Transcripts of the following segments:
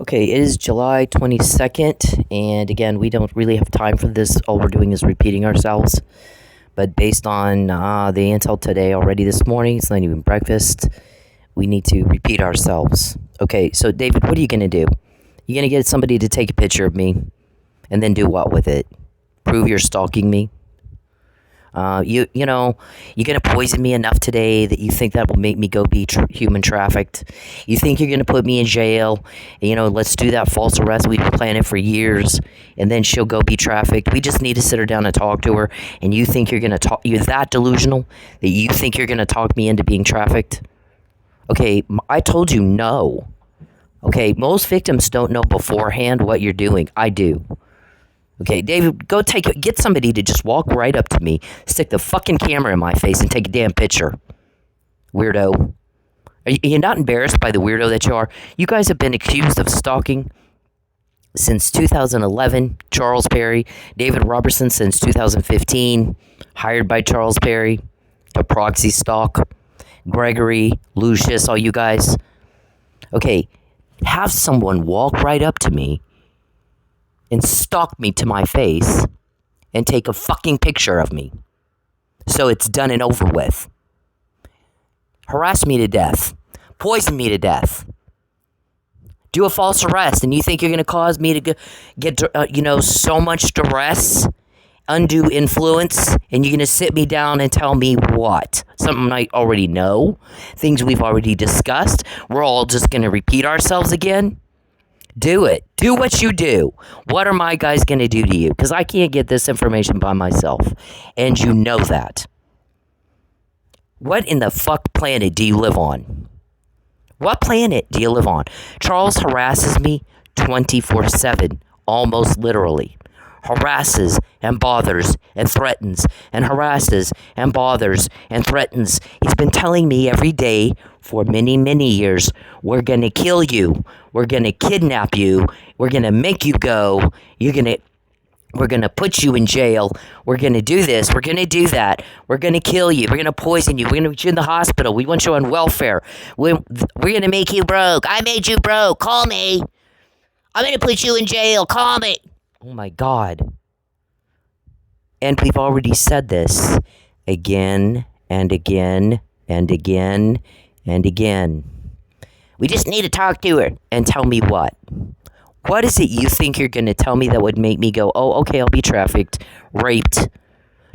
Okay, it is July 22nd, and again, we don't really have time for this. All we're doing is repeating ourselves. But based on the intel today, already this morning, it's not even breakfast, we need to repeat ourselves. Okay, so David, what are you going to do? You going to get somebody to take a picture of me, and then do what with it? Prove you're stalking me? You know, you're going to poison me enough today that you think that will make me go be human trafficked. You think you're going to put me in jail. Let's do that false arrest. We've been planning for years. And then she'll go be trafficked. We just need to sit her down and talk to her. And you think you're going to talk, you're that delusional that you think you're going to talk me into being trafficked? Okay, I told you no. Okay, most victims don't know beforehand what you're doing. I do. Okay, David, go get somebody to just walk right up to me, stick the fucking camera in my face, and take a damn picture. Weirdo. Are you not embarrassed by the weirdo that you are? You guys have been accused of stalking since 2011. Charles Perry, David Roberson since 2015, hired by Charles Perry to proxy stalk. Gregory, Lucius, all you guys. Okay, have someone walk right up to me and stalk me to my face and take a fucking picture of me so it's done and over with. Harass me to death. Poison me to death. Do a false arrest, and you think you're going to cause me to get so much duress, undue influence, and you're going to sit me down and tell me what? Something I already know? Things we've already discussed? We're all just going to repeat ourselves again? Do it. Do what you do. What are my guys going to do to you? Because I can't get this information by myself. And you know that. What in the fuck planet do you live on? What planet do you live on? Charles harasses me 24/7. Almost literally. Harasses and bothers and threatens and harasses and bothers and threatens. He's been telling me every day for many, many years, we're going to kill you. We're going to kidnap you. We're going to make you go. We're going to put you in jail. We're going to do this. We're going to do that. We're going to kill you. We're going to poison you. We're going to put you in the hospital. We want you on welfare. We're going to make you broke. I made you broke. Call me. I'm going to put you in jail. Call me. Oh my God. And we've already said this again and again and again and again. We just need to talk to her and tell me what. What is it you think you're going to tell me that would make me go, oh, okay, I'll be trafficked, raped,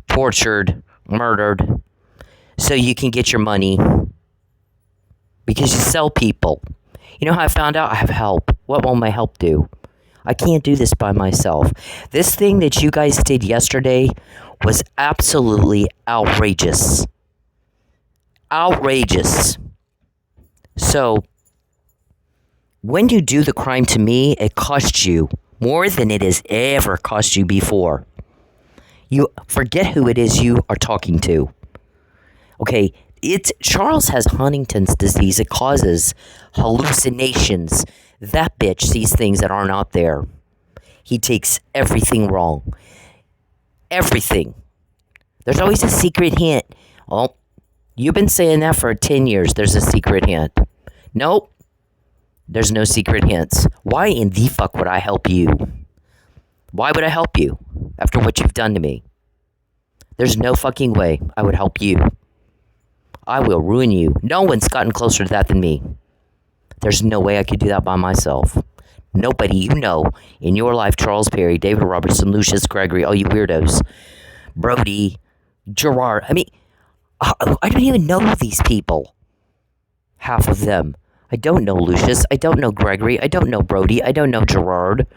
tortured, murdered, so you can get your money? Because you sell people. You know how I found out? I have help. What will my help do? I can't do this by myself. This thing that you guys did yesterday was absolutely outrageous. Outrageous. So, when you do the crime to me, it costs you more than it has ever cost you before. You forget who it is you are talking to. Okay, Charles has Huntington's disease. It causes hallucinations. That bitch sees things that are not there. He takes everything wrong. Everything. There's always a secret hint. Oh, you've been saying that for 10 years. There's a secret hint. Nope. There's no secret hints. Why in the fuck would I help you? Why would I help you after what you've done to me? There's no fucking way I would help you. I will ruin you. No one's gotten closer to that than me. There's no way I could do that by myself. Nobody you know in your life, Charles Perry, David Roberson, Lucius, Gregory, all you weirdos, Brody, Gerard. I mean, I don't even know these people. Half of them. I don't know Lucius. I don't know Gregory. I don't know Brody. I don't know Gerard.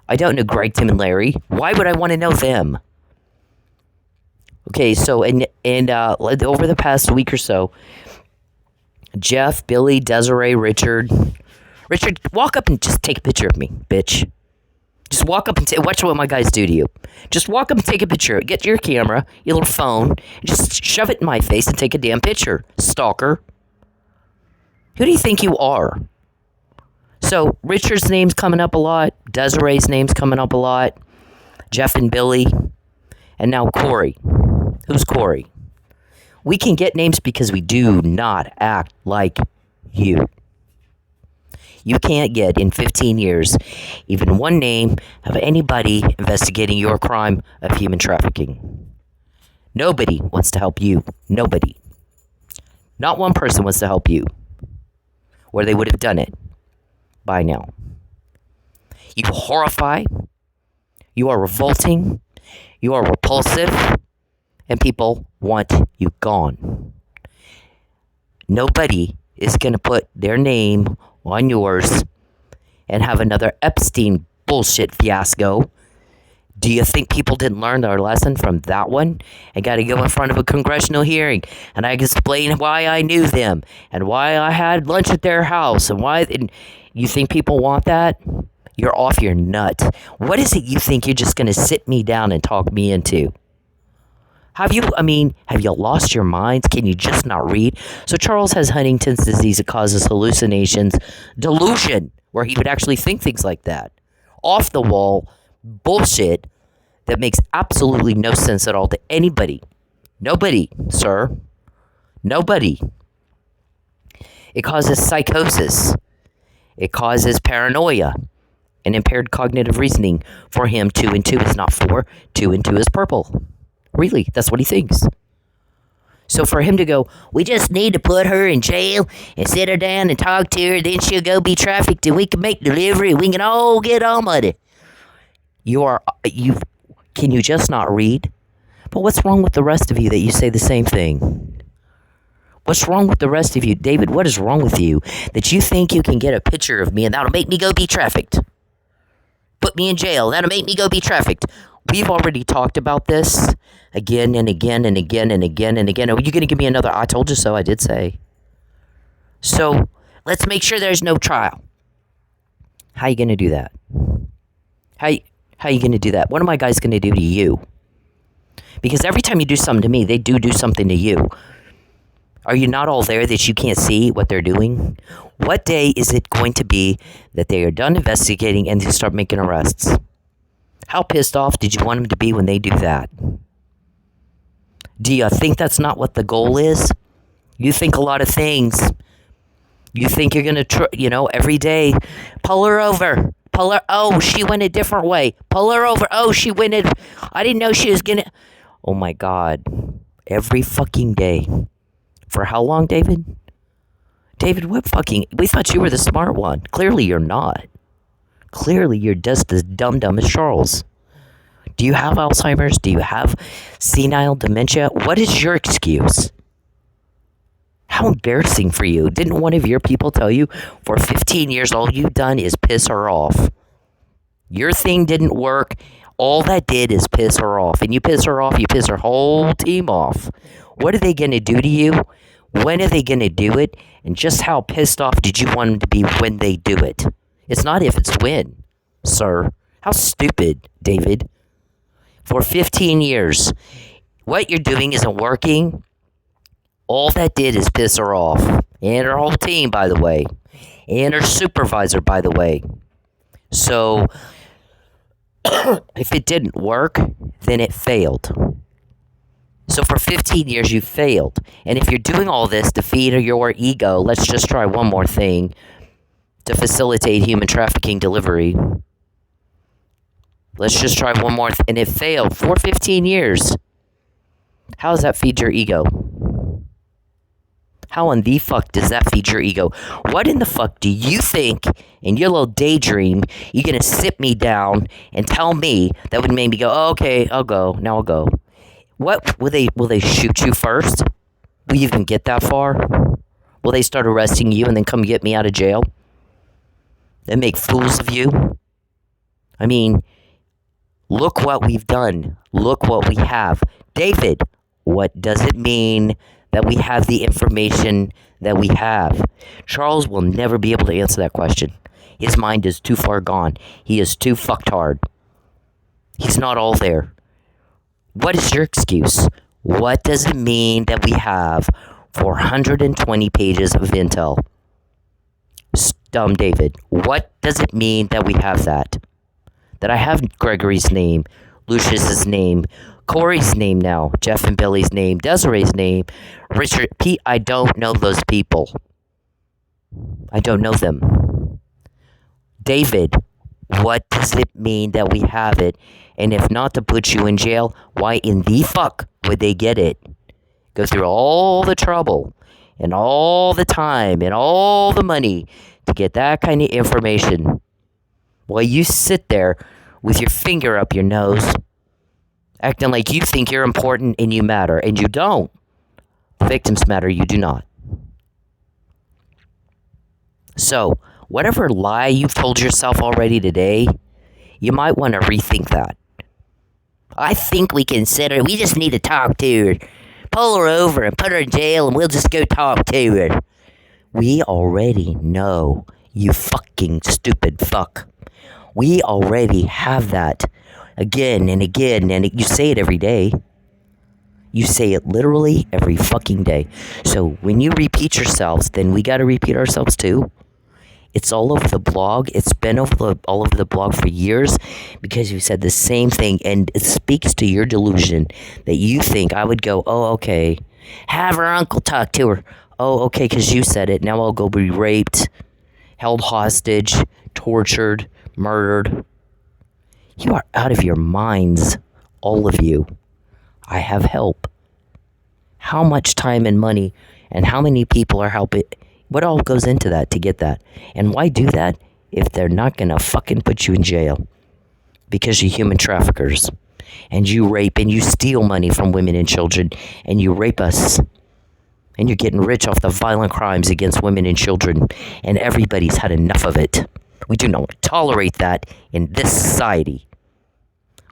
I don't know Greg, Tim, and Larry. Why would I want to know them? Okay, so and over the past week or so, Jeff, Billy, Desiree, Richard, walk up and just take a picture of me, bitch. Just walk up and watch what my guys do to you. Just walk up and take a picture. Get your camera, your little phone, and just shove it in my face and take a damn picture, stalker. Who do you think you are? So, Richard's name's coming up a lot. Desiree's name's coming up a lot. Jeff and Billy. And now Corey. Who's Corey? We can get names because we do not act like you. You can't get in 15 years even one name of anybody investigating your crime of human trafficking. Nobody wants to help you. Nobody. Not one person wants to help you. Or they would have done it by now. You horrify. You are revolting. You are repulsive. And people want you gone. Nobody is going to put their name on yours and have another Epstein bullshit fiasco. Do you think people didn't learn their lesson from that one and got to go in front of a congressional hearing and I explain why I knew them and why I had lunch at their house and why? And you think people want that? You're off your nut. What is it you think you're just going to sit me down and talk me into? Have you lost your minds? Can you just not read? So Charles has Huntington's disease. It causes hallucinations, delusion, where he would actually think things like that. Off the wall bullshit that makes absolutely no sense at all to anybody. Nobody, sir. Nobody. It causes psychosis. It causes paranoia and impaired cognitive reasoning. For him, 2 and 2 is not 4. 2 and 2 is purple. Really, that's what he thinks. So for him to go, we just need to put her in jail and sit her down and talk to her, then she'll go be trafficked and we can make delivery and we can all get on with it. Can you just not read? But what's wrong with the rest of you that you say the same thing? What's wrong with the rest of you? David, what is wrong with you that you think you can get a picture of me and that'll make me go be trafficked? Put me in jail, that'll make me go be trafficked. We've already talked about this again and again and again and again and again. Are you going to give me another I told you so? I did say. So let's make sure there's no trial. How are you going to do that? How are you going to do that? What are my guys going to do to you? Because every time you do something to me, they do something to you. Are you not all there that you can't see what they're doing? What day is it going to be that they are done investigating and they start making arrests? How pissed off did you want them to be when they do that? Do you think that's not what the goal is? You think a lot of things. You think you're going to, every day, pull her over. Pull her. Oh, she went a different way. Pull her over. Oh, she went it. I didn't know she was going to. Oh, my God. Every fucking day. For how long, David? David, we thought you were the smart one. Clearly you're not. Clearly you're just as dumb as Charles. Do you have Alzheimer's? Do you have senile dementia? What is your excuse? How embarrassing for you. Didn't one of your people tell you for 15 years all you've done is piss her off? Your thing didn't work. All that did is piss her off. And you piss her off, you piss her whole team off. What are they going to do to you? When are they going to do it? And just how pissed off did you want them to be when they do it? It's not if, it's when, sir. How stupid, David. For 15 years, what you're doing isn't working. All that did is piss her off. And her whole team, by the way. And her supervisor, by the way. So, if it didn't work, then it failed. So for 15 years, you failed. And if you're doing all this to feed your ego, let's just try one more thing. To facilitate human trafficking delivery. Let's just try one more. And it failed for 15 years. How does that feed your ego? How in the fuck does that feed your ego? What in the fuck do you think in your little daydream you're going to sit me down and tell me that would make me go, oh, okay, I'll go. Now I'll go. What? Will they shoot you first? Will you even get that far? Will they start arresting you and then come get me out of jail? And make fools of you? I mean, look what we've done. Look what we have. David, what does it mean that we have the information that we have? Charles will never be able to answer that question. His mind is too far gone. He is too fucked hard. He's not all there. What is your excuse? What does it mean that we have 420 pages of intel? Dumb David, what does it mean that we have that? That I have Gregory's name, Lucius's name, Corey's name now, Jeff and Billy's name, Desiree's name, Richard, Pete, I don't know those people. I don't know them. David, what does it mean that we have it? And if not to put you in jail, why in the fuck would they get it? Go through all the trouble and all the time and all the money to get that kind of information. While you sit there with your finger up your nose, acting like you think you're important and you matter, and you don't. The victims matter, you do not. So, whatever lie you've told yourself already today, you might want to rethink that. I think we just need to talk to her. Pull her over and put her in jail and we'll just go talk to her. We already know, you fucking stupid fuck. We already have that again and again, and you say it every day. You say it literally every fucking day. So when you repeat yourselves, then we got to repeat ourselves too. It's all over the blog. It's been all over the blog for years because you said the same thing, and it speaks to your delusion that you think I would go, oh, okay, have her uncle talk to her. Oh, okay, because you said it. Now I'll go be raped, held hostage, tortured, murdered. You are out of your minds, all of you. I have help. How much time and money and how many people are helping? What all goes into that to get that? And why do that if they're not going to fucking put you in jail? Because you're human traffickers. And you rape and you steal money from women and children. And you rape us. And you're getting rich off the violent crimes against women and children. And everybody's had enough of it. We do not tolerate that in this society.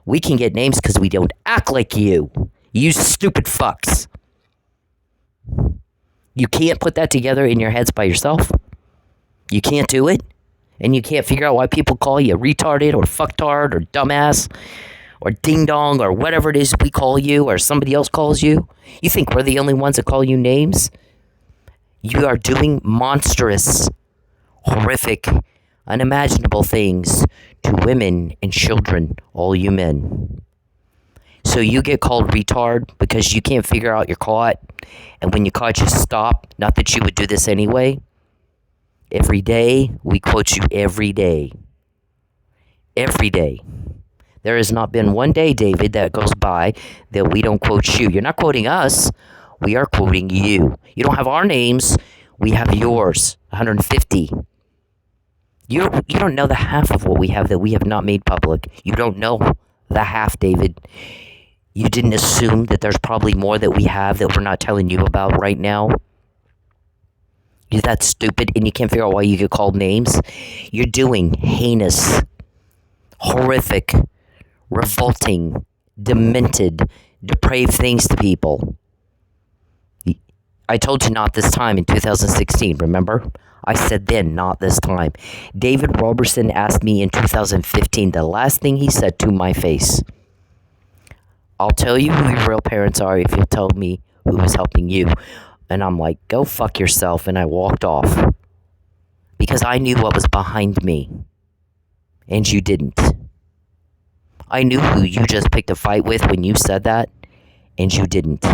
We can get names because we don't act like you. You stupid fucks. You can't put that together in your heads by yourself. You can't do it. And you can't figure out why people call you retarded or fucktard or dumbass or ding dong or whatever it is we call you or somebody else calls you. You think we're the only ones that call you names? You are doing monstrous, horrific, unimaginable things to women and children, all you men. So you get called retard because you can't figure out you're caught. And when you caught, you stop. Not that you would do this anyway. Every day, we quote you every day. Every day. There has not been one day, David, that goes by that we don't quote you. You're not quoting us. We are quoting you. You don't have our names. We have yours. 150. You don't know the half of what we have that we have not made public. You don't know the half, David. You didn't assume that there's probably more that we have that we're not telling you about right now. You're that stupid and you can't figure out why you get called names. You're doing heinous, horrific, revolting, demented, depraved things to people. I told you not this time in 2016, remember? I said then, not this time. David Roberson asked me in 2015, the last thing he said to my face. I'll tell you who your real parents are if you'll tell me who was helping you. And I'm like, go fuck yourself. And I walked off. Because I knew what was behind me. And you didn't. I knew who you just picked a fight with when you said that. And you didn't.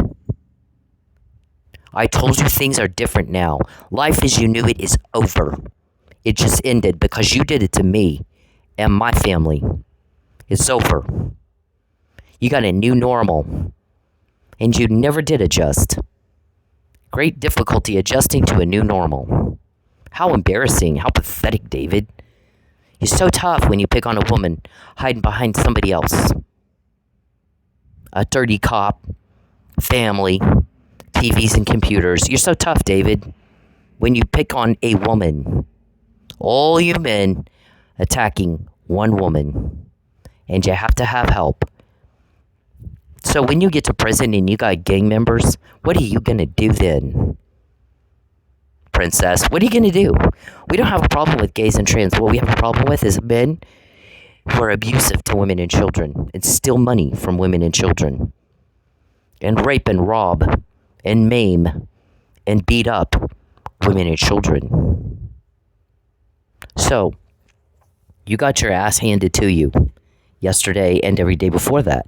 I told you things are different now. Life as you knew it is over. It just ended because you did it to me and my family. It's over. You got a new normal. And you never did adjust. Great difficulty adjusting to a new normal. How embarrassing. How pathetic, David. You're so tough when you pick on a woman hiding behind somebody else. A dirty cop. Family. TVs and computers. You're so tough, David. When you pick on a woman. All you men attacking one woman. And you have to have help. So when you get to prison and you got gang members, what are you going to do then? Princess, what are you going to do? We don't have a problem with gays and trans. What we have a problem with is men who are abusive to women and children and steal money from women and children. And rape and rob and maim and beat up women and children. So, you got your ass handed to you yesterday and every day before that.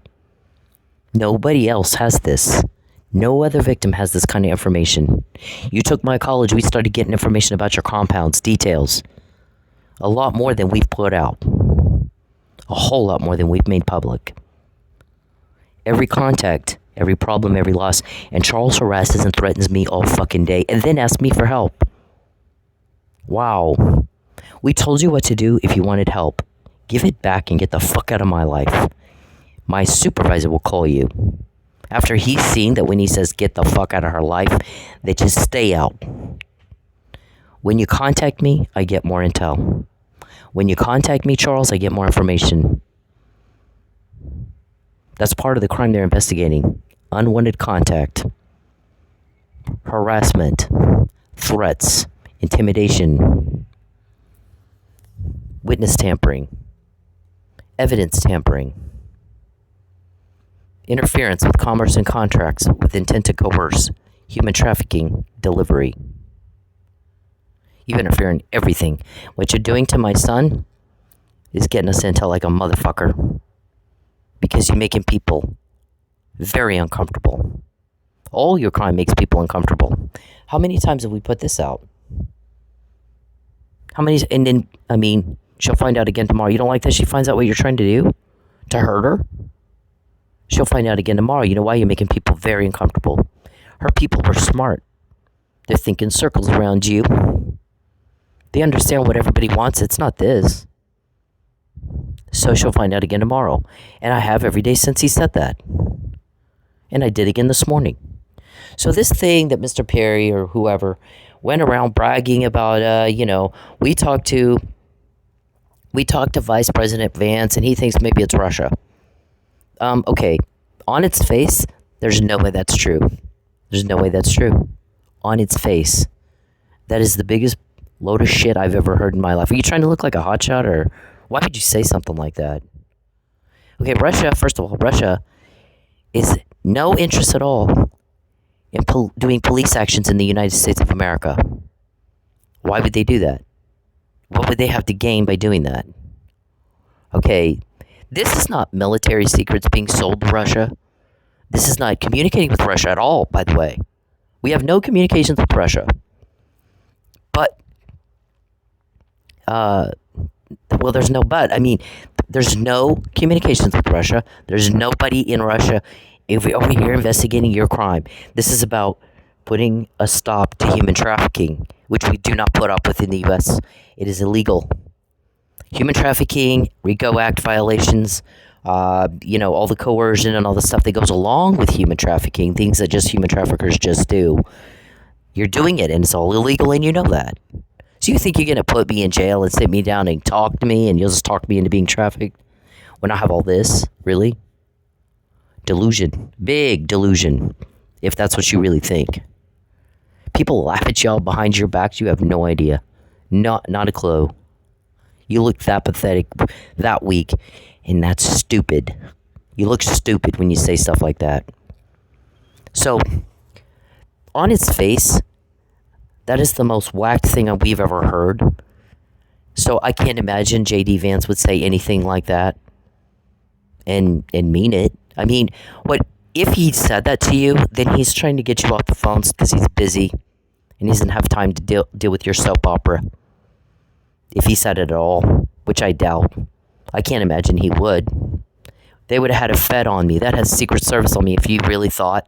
Nobody else has this. No other victim has this kind of information. You took my college, we started getting information about your compounds, details. A lot more than we've put out. A whole lot more than we've made public. Every contact, every problem, every loss. And Charles harasses and threatens me all fucking day and then asks me for help. Wow. We told you what to do if you wanted help. Give it back and get the fuck out of my life. My supervisor will call you. After he's seen that when he says get the fuck out of her life, that you stay out. When you contact me, I get more intel. When you contact me, Charles, I get more information. That's part of the crime they're investigating. Unwanted contact. Harassment. Threats. Intimidation. Witness tampering. Evidence tampering. Interference with commerce and contracts with intent to coerce. Human trafficking. Delivery. You interfere in everything. What you're doing to my son is getting us into like a motherfucker. Because you're making people very uncomfortable. All your crime makes people uncomfortable. How many times have we put this out? How many? And then, I mean, she'll find out again tomorrow. You don't like that? She finds out what you're trying to do to hurt her. She'll find out again tomorrow. You know why? You're making people very uncomfortable. Her people are smart. They're thinking circles around you. They understand what everybody wants. It's not this. So she'll find out again tomorrow. And I have every day since he said that. And I did again this morning. So this thing that Mr. Perry or whoever went around bragging about, we talked to Vice President Vance and he thinks maybe it's Russia. Okay. On its face, there's no way that's true. There's no way that's true. On its face. That is the biggest load of shit I've ever heard in my life. Are you trying to look like a hotshot, or why would you say something like that? Okay, Russia, first of all, Russia is no interest at all in doing police actions in the United States of America. Why would they do that? What would they have to gain by doing that? Okay, this is not military secrets being sold to Russia. This is not communicating with Russia at all, by the way. We have no communications with Russia. But well, there's no but. I mean, there's no communications with Russia. There's nobody in Russia over here investigating your crime. This is about putting a stop to human trafficking, which we do not put up with in the U.S. It is illegal. Human trafficking, RICO Act violations, all the coercion and all the stuff that goes along with human trafficking, things that just human traffickers just do. You're doing it, and it's all illegal, and you know that. So you think you're going to put me in jail and sit me down and talk to me, and you'll just talk me into being trafficked when I have all this? Really? Delusion. Big delusion, if that's what you really think. People laugh at y'all behind your backs. You have no idea. Not a clue. You look that pathetic, that weak, and that's stupid. You look stupid when you say stuff like that. So, on its face, that is the most whacked thing we've ever heard. So I can't imagine J.D. Vance would say anything like that and mean it. I mean, if he said that to you, then he's trying to get you off the phones because he's busy and he doesn't have time to deal with your soap opera. If he said it at all, which I doubt. I can't imagine he would. They would have had a Fed on me. That has Secret Service on me if you really thought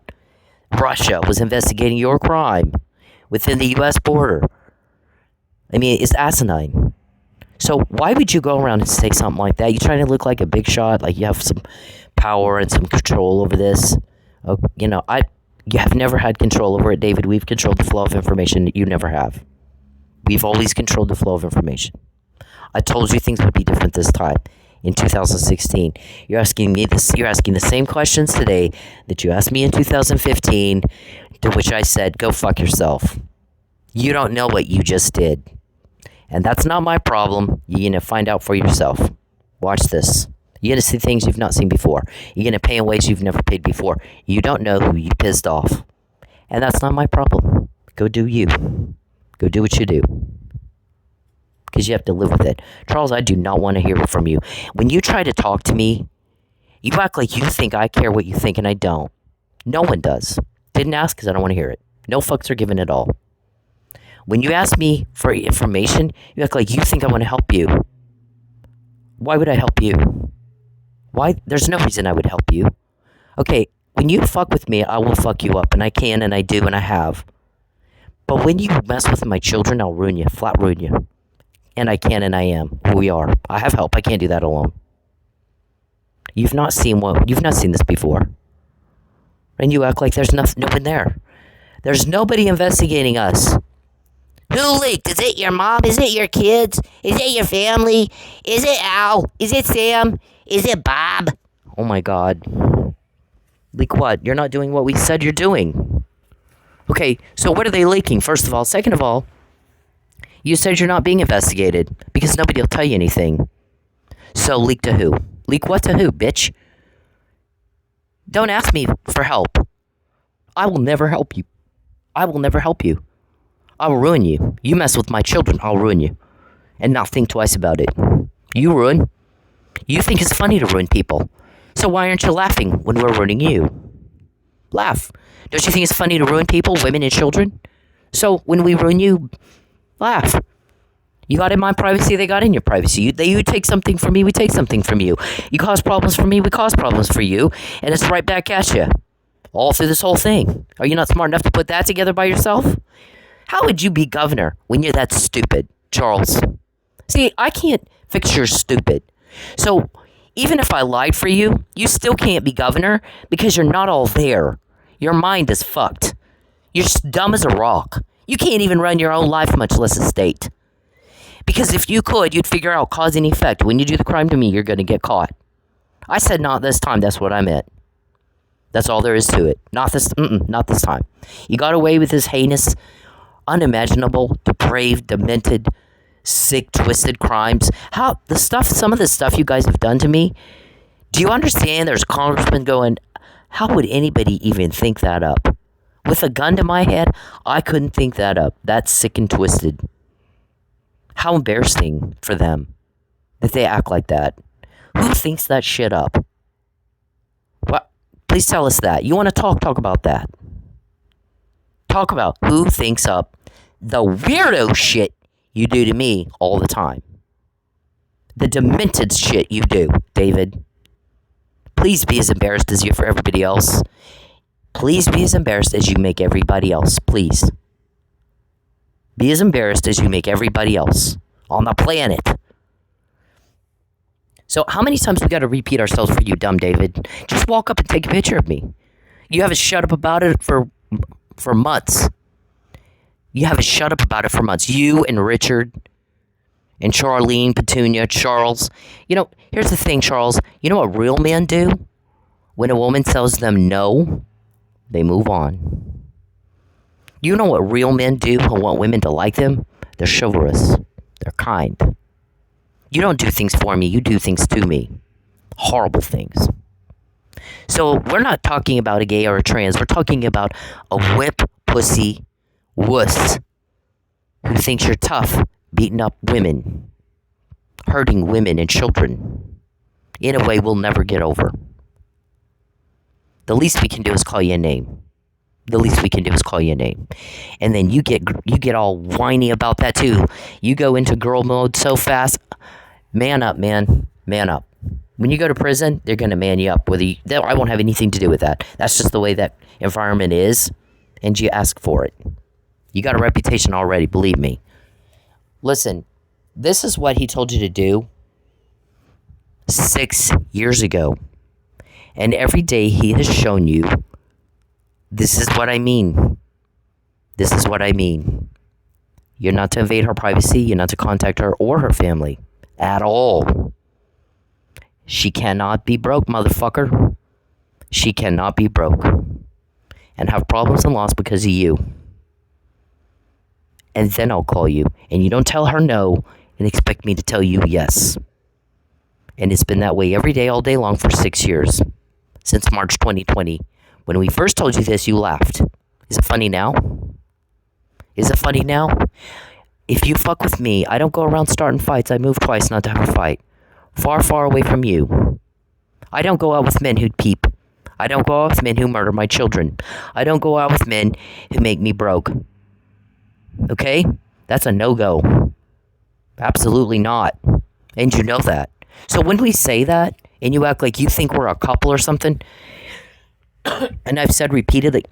Russia was investigating your crime within the U.S. border. I mean, it's asinine. So why would you go around and say something like that? You trying to look like a big shot, like you have some power and some control over this. You have never had control over it, David. We've controlled the flow of information that you never have. We've always controlled the flow of information. I told you things would be different this time in 2016. You're asking me this. You're asking the same questions today that you asked me in 2015, to which I said, "Go fuck yourself." You don't know what you just did, and that's not my problem. You're gonna find out for yourself. Watch this. You're gonna see things you've not seen before. You're gonna pay in ways you've never paid before. You don't know who you pissed off, and that's not my problem. Go do you. Go do what you do. Because you have to live with it. Charles, I do not want to hear it from you. When you try to talk to me, you act like you think I care what you think, and I don't. No one does. Didn't ask because I don't want to hear it. No fucks are given at all. When you ask me for information, you act like you think I want to help you. Why would I help you? Why? There's no reason I would help you. Okay, when you fuck with me, I will fuck you up, and I can, and I do, and I have. But when you mess with my children, I'll ruin you, flat ruin you. And I can, and I am who we are. I have help. I can't do that alone. You've not seen this before. And you act like there's no one there. There's nobody investigating us. Who leaked? Is it your mom? Is it your kids? Is it your family? Is it Al? Is it Sam? Is it Bob? Oh my God. Leak what? You're not doing what we said you're doing. Okay, so what are they leaking, first of all? Second of all, you said you're not being investigated because nobody will tell you anything. So leak to who? Leak what to who, bitch? Don't ask me for help. I will never help you. I will never help you. I will ruin you. You mess with my children, I'll ruin you. And not think twice about it. You ruin. You think it's funny to ruin people. So why aren't you laughing when we're ruining you? Laugh. Don't you think it's funny to ruin people, women and children? So when we ruin you, laugh. You got in my privacy, they got in your privacy. You take something from me, we take something from you. You cause problems for me, we cause problems for you. And it's right back at you. All through this whole thing. Are you not smart enough to put that together by yourself? How would you be governor when you're that stupid, Charles? See, I can't fix your stupid. So even if I lied for you, you still can't be governor because you're not all there. Your mind is fucked. You're dumb as a rock. You can't even run your own life, much less a state. Because if you could, you'd figure out cause and effect. When you do the crime to me, you're going to get caught. I said not this time. That's what I meant. That's all there is to it. Not this time. You got away with this heinous, unimaginable, depraved, demented, sick, twisted crimes. Some of the stuff you guys have done to me, do you understand there's congressmen going, how would anybody even think that up? With a gun to my head, I couldn't think that up. That's sick and twisted. How embarrassing for them that they act like that. Who thinks that shit up? What? Please tell us that. You want to talk about that. Talk about who thinks up the weirdo shit you do to me all the time. The demented shit you do, David. Please be as embarrassed as you for everybody else. Please be as embarrassed as you make everybody else. Please. Be as embarrassed as you make everybody else on the planet. So how many times we got to repeat ourselves for you, dumb David? Just walk up and take a picture of me. You haven't shut up about it for months. You haven't shut up about it for months. You and Richard and Charlene, Petunia, Charles. You know, here's the thing, Charles. You know what real men do? When a woman tells them no, they move on. You know what real men do who want women to like them? They're chivalrous. They're kind. You don't do things for me. You do things to me. Horrible things. So we're not talking about a gay or a trans. We're talking about a whip, pussy, wuss who thinks you're tough, beating up women, hurting women and children in a way we'll never get over. The least we can do is call you a name. The least we can do is call you a name. And then you get all whiny about that too. You go into girl mode so fast. Man up, man. Man up. When you go to prison, they're going to man you up. I won't have anything to do with that. That's just the way that environment is. And you ask for it. You got a reputation already, believe me. Listen, this is what he told you to do 6 years ago. And every day he has shown you, this is what I mean. This is what I mean. You're not to invade her privacy. You're not to contact her or her family. At all. She cannot be broke, motherfucker. She cannot be broke. And have problems and loss because of you. And then I'll call you. And you don't tell her no and expect me to tell you yes. And it's been that way every day, all day long for 6 years. Since March 2020. When we first told you this, you laughed. Is it funny now? Is it funny now? If you fuck with me, I don't go around starting fights. I move twice not to have a fight. Far, far away from you. I don't go out with men who'd peep. I don't go out with men who murder my children. I don't go out with men who make me broke. Okay? That's a no-go. Absolutely not. And you know that. So when we say that, and you act like you think we're a couple or something, and I've said repeatedly,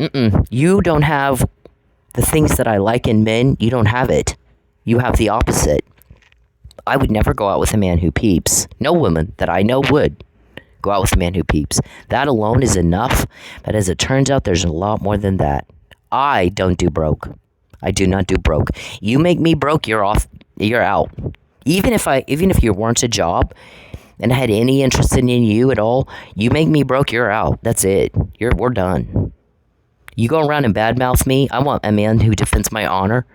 you don't have the things that I like in men, you don't have it. You have the opposite. I would never go out with a man who peeps. No woman that I know would go out with a man who peeps. That alone is enough, but as it turns out, there's a lot more than that. I don't do broke. I do not do broke. You make me broke, you're off, you're out. Even if you weren't a job and I had any interest in you at all, you make me broke, you're out. That's it. We're done. You go around and badmouth me, I want a man who defends my honor,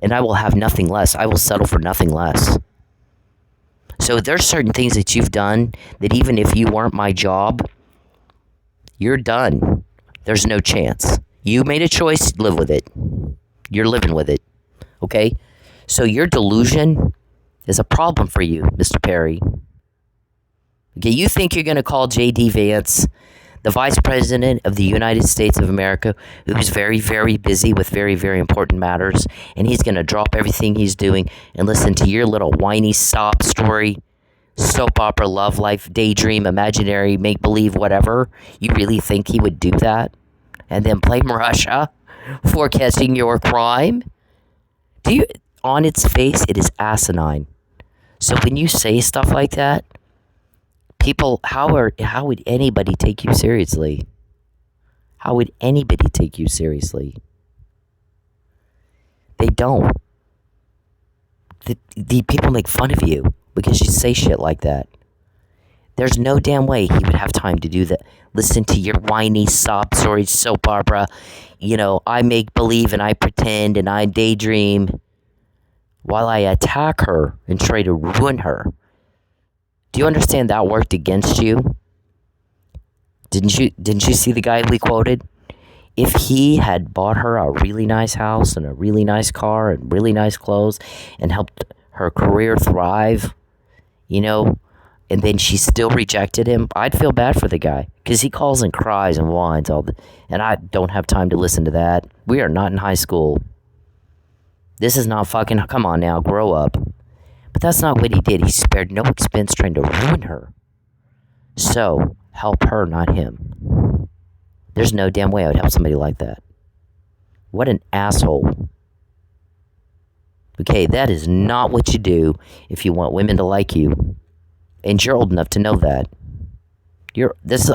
and I will have nothing less. I will settle for nothing less. So there's certain things that you've done that even if you weren't my job, you're done. There's no chance. You made a choice, live with it. You're living with it. Okay? So your delusion is a problem for you, Mr. Perry. Okay, you think you're going to call J.D. Vance, the Vice President of the United States of America, who's very, very busy with very, very important matters, and he's going to drop everything he's doing and listen to your little whiny sob story, soap opera, love life, daydream, imaginary, make-believe, whatever? You really think he would do that? And then blame Russia for catching your crime? On its face, it is asinine. So when you say stuff like that, people, how would anybody take you seriously? How would anybody take you seriously? They don't. The people make fun of you because you say shit like that. There's no damn way he would have time to do that. Listen to your whiny sob story, soap opera. I make believe and I pretend and I daydream while I attack her and try to ruin her. Do you understand that worked against you? Didn't you see the guy we quoted? If he had bought her a really nice house and a really nice car and really nice clothes and helped her career thrive, and then she still rejected him, I'd feel bad for the guy because he calls and cries and whines and I don't have time to listen to that. We are not in high school. This is not fucking, come on now, grow up. But that's not what he did. He spared no expense trying to ruin her. So, help her, not him. There's no damn way I would help somebody like that. What an asshole. Okay, that is not what you do if you want women to like you. And you're old enough to know that.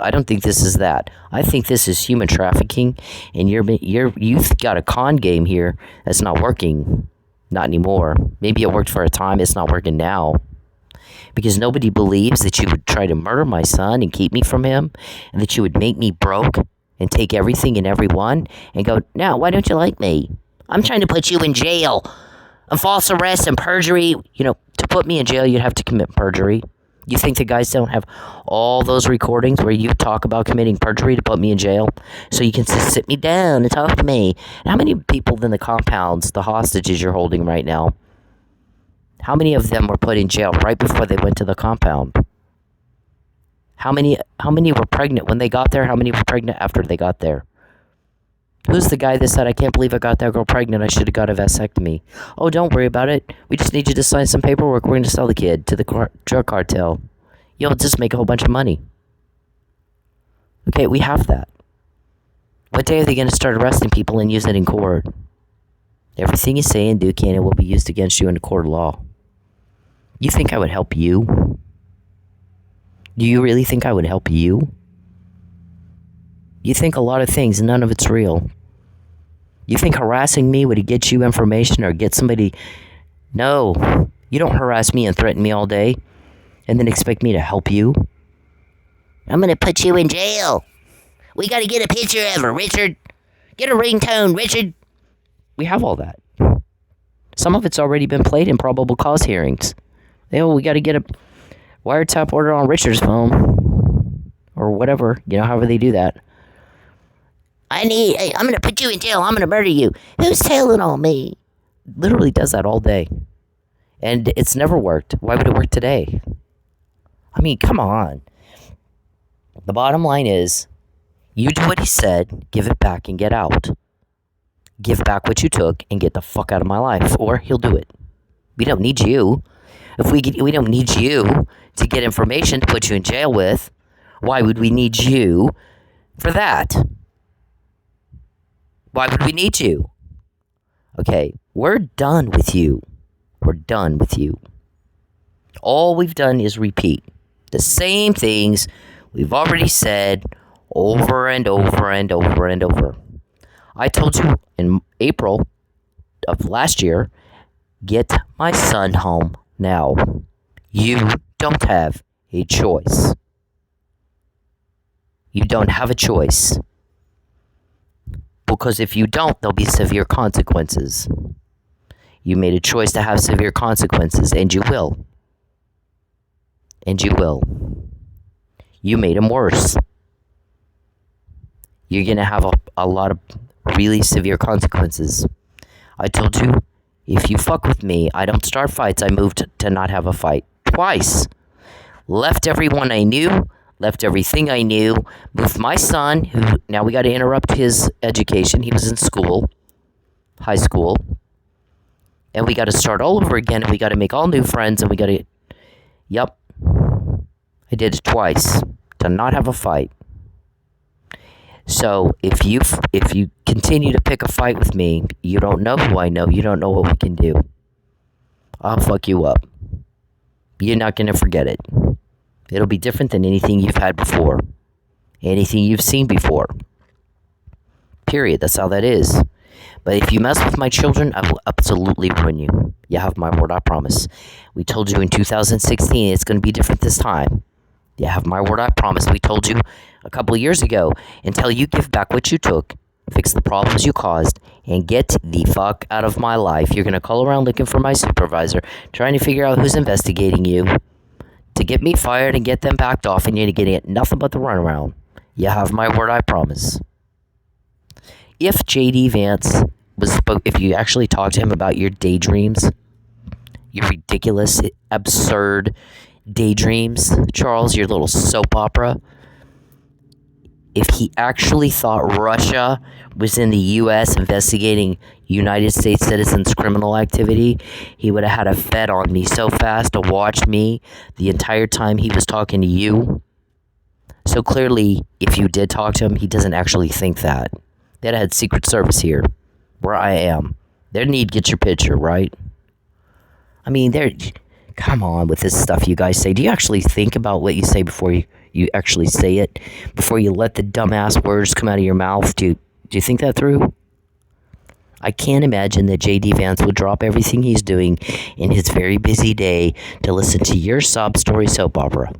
I don't think this is that. I think this is human trafficking, and you've got a con game here that's not working. Not anymore. Maybe it worked for a time, it's not working now. Because nobody believes that you would try to murder my son and keep me from him, and that you would make me broke and take everything and everyone and go, now, why don't you like me? I'm trying to put you in jail. A false arrest and perjury. To put me in jail, you'd have to commit perjury. You think the guys don't have all those recordings where you talk about committing perjury to put me in jail? So you can just sit me down and talk to me. And how many people in the compounds, the hostages you're holding right now, how many of them were put in jail right before they went to the compound? How many were pregnant when they got there? How many were pregnant after they got there? Who's the guy that said, I can't believe I got that girl pregnant, I should have got a vasectomy? Oh, don't worry about it. We just need you to sign some paperwork. We're going to sell the kid to the drug cartel. You'll just make a whole bunch of money. Okay, we have that. What day are they going to start arresting people and use it in court? Everything you say and do can and will be used against you in a court of law. You think I would help you? Do you really think I would help you? You think a lot of things, and none of it's real. You think harassing me would get you information or get somebody... No. You don't harass me and threaten me all day and then expect me to help you. I'm going to put you in jail. We got to get a picture of her, Richard. Get a ringtone, Richard. We have all that. Some of it's already been played in probable cause hearings. We got to get a wiretap order on Richard's phone. Or whatever, however they do that. I'm going to put you in jail. I'm going to murder you. Who's telling on me? Literally does that all day. And it's never worked. Why would it work today? I mean, come on. The bottom line is, you do what he said, give it back, and get out. give back what you took and get the fuck out of my life, or he'll do it. We don't need you. If we don't need you to get information to put you in jail with, why would we need you for that? Why would we need you? Okay, we're done with you. We're done with you. All we've done is repeat the same things we've already said over and over and over and over. I told you in April of last year, get my son home now. You don't have a choice. You don't have a choice. Because if you don't, there'll be severe consequences. You made a choice to have severe consequences, and you will. And you will. You made them worse. You're going to have a lot of really severe consequences. I told you, if you fuck with me, I don't start fights. I moved to not have a fight. Twice. Left everyone I knew. Left everything I knew. Moved my son, who now we got to interrupt his education. He was in school. High school. And we got to start all over again. And we got to make all new friends. And we got to... Yep. I did it twice. To not have a fight. So, if you continue to pick a fight with me, you don't know who I know. You don't know what we can do. I'll fuck you up. You're not going to forget it. It'll be different than anything you've had before. Anything you've seen before. Period. That's how that is. But if you mess with my children, I will absolutely ruin you. You have my word, I promise. We told you in 2016 it's going to be different this time. You have my word, I promise. We told you a couple of years ago, until you give back what you took, fix the problems you caused, and get the fuck out of my life. You're going to call around looking for my supervisor, trying to figure out who's investigating you, to get me fired and get them backed off, and you're going to get nothing but the runaround. You have my word, I promise. If J.D. Vance if you actually talk to him about your daydreams, your ridiculous, absurd daydreams, Charles, your little soap opera, if he actually thought Russia was in the U.S. investigating United States citizens' criminal activity, he would have had a fed on me so fast to watch me the entire time he was talking to you. So clearly, if you did talk to him, he doesn't actually think that. They'd have had Secret Service here, where I am. They need to get your picture, right? I mean, come on with this stuff you guys say. Do you actually think about what you say before you actually say it? Before you let the dumbass words come out of your mouth? Do you think that through? I can't imagine that J.D. Vance would drop everything he's doing in his very busy day to listen to your sob story soap opera.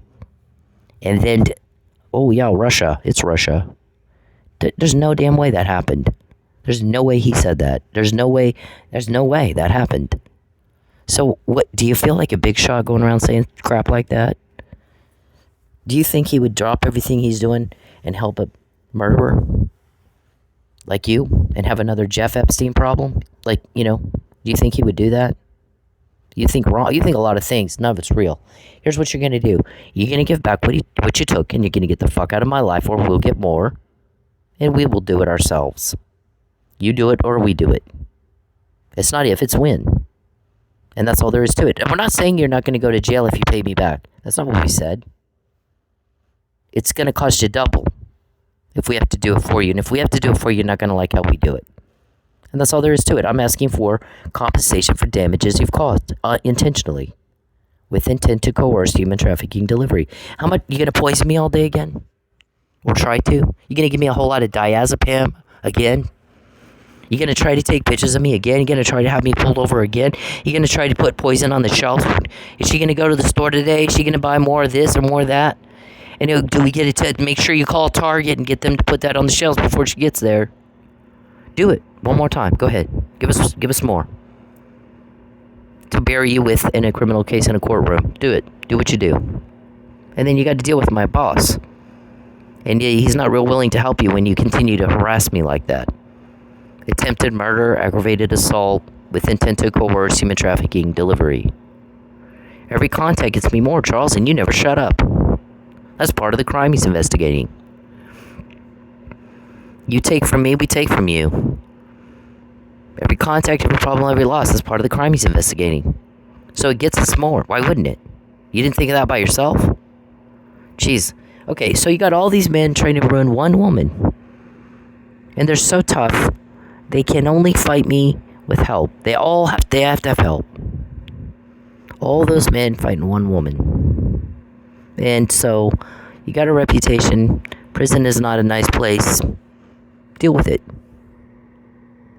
And then, oh yeah, Russia. It's Russia. There's no damn way that happened. There's no way he said that. There's no way that happened. So, what, do you feel like a big shot going around saying crap like that? Do you think he would drop everything he's doing and help a murderer like you and have another Jeff Epstein problem? Like, do you think he would do that? You think wrong. You think a lot of things. None of it's real. Here's what you're going to do. You're going to give back what you took, and you're going to get the fuck out of my life, or we'll get more, and we will do it ourselves. You do it or we do it. It's not if, it's when. And that's all there is to it. And we're not saying you're not going to go to jail if you pay me back. That's not what we said. It's going to cost you double if we have to do it for you. And if we have to do it for you, you're not going to like how we do it. And that's all there is to it. I'm asking for compensation for damages you've caused intentionally, with intent to coerce human trafficking delivery. How much, you going to poison me all day again? Or try to? You going to give me a whole lot of diazepam again? You going to try to take pictures of me again? You going to try to have me pulled over again? You going to try to put poison on the shelf? Is she going to go to the store today? Is she going to buy more of this or more of that? And do we get it to make sure you call Target and get them to put that on the shelves before she gets there? Do it one more time. Go ahead. Give us more. To bury you with in a criminal case in a courtroom. Do it. Do what you do. And then you got to deal with my boss. And he's not real willing to help you when you continue to harass me like that. Attempted murder, aggravated assault, with intent to coerce human trafficking delivery. Every contact gets me more, Charles, and you never shut up. That's part of the crime he's investigating. You take from me, we take from you. Every contact, every problem, every loss is part of the crime he's investigating. So it gets us more. Why wouldn't it? You didn't think of that by yourself? Jeez. Okay, so you got all these men trying to ruin one woman. And they're so tough. They can only fight me with help. They have to have help. All those men fighting one woman. And so you got a reputation. Prison is not a nice place. Deal with it.